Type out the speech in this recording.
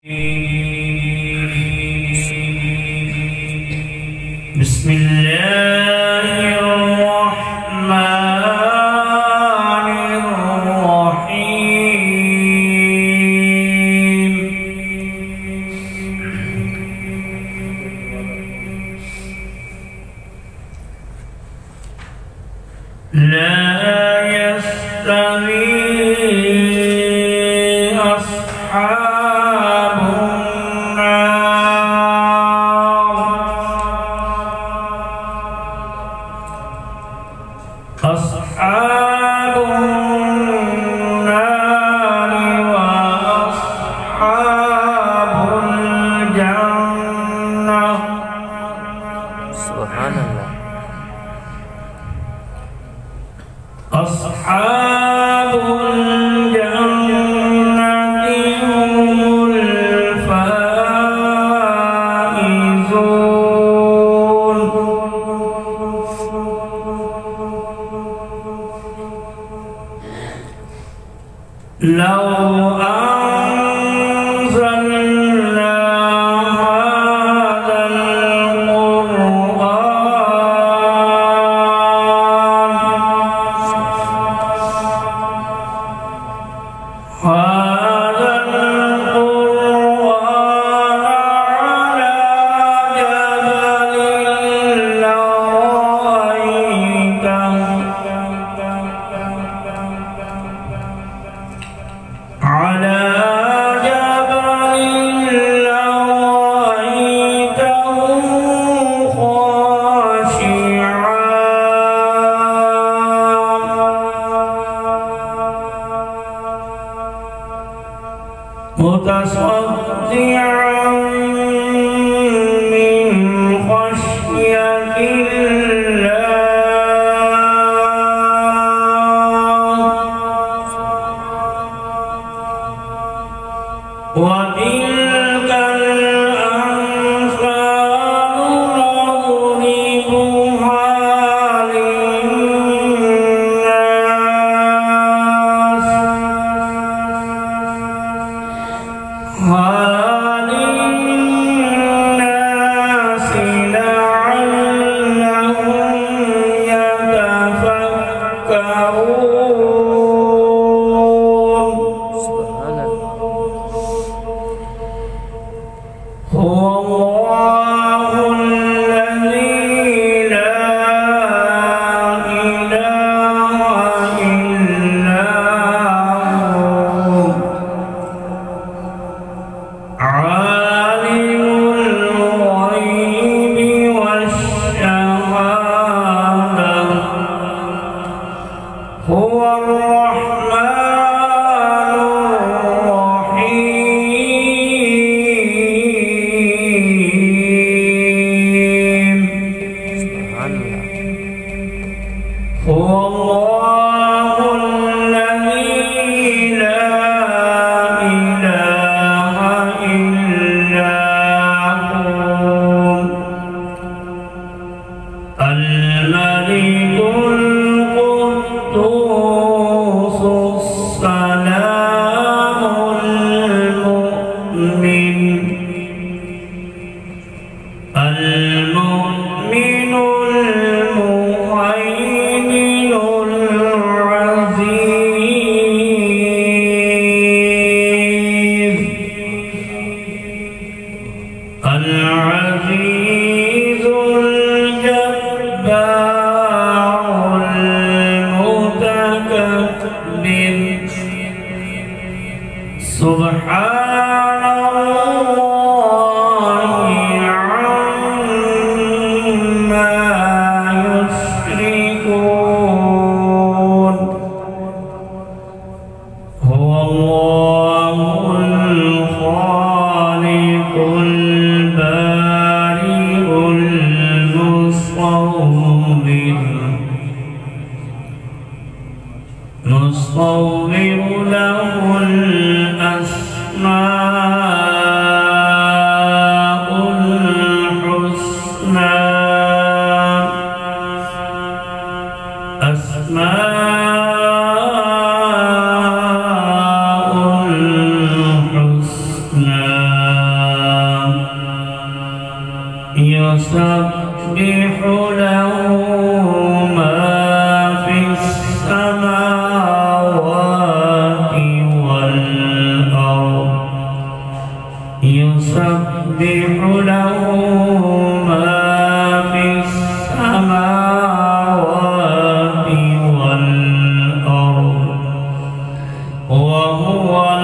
بسم الله الرحمن الرحيم لا يستوي أصحاب النار وأصحاب الجنة. سبحان الله. أصحاب الجنة هم الفائزون. لو أنزلنا هذا على جبل لرأيته خاشعا متصدعا من خشية وتلك الأمثال نضربها للناس لعلهم يتفكرون. هو الله الذي لا إله إلا هو عالم الغيب والشهادة. هو الرحمن الرحيم. هو الله الذي لا إله إلا هو الملك القدوس السلام المؤمن المهيمن العزيز الجبار المتكبر. سبحان الله عما يشركون. هو الله الخالق البارئ يسبح له ما في السماوات والأرض يسبح له ما في السماوات والأرض وهو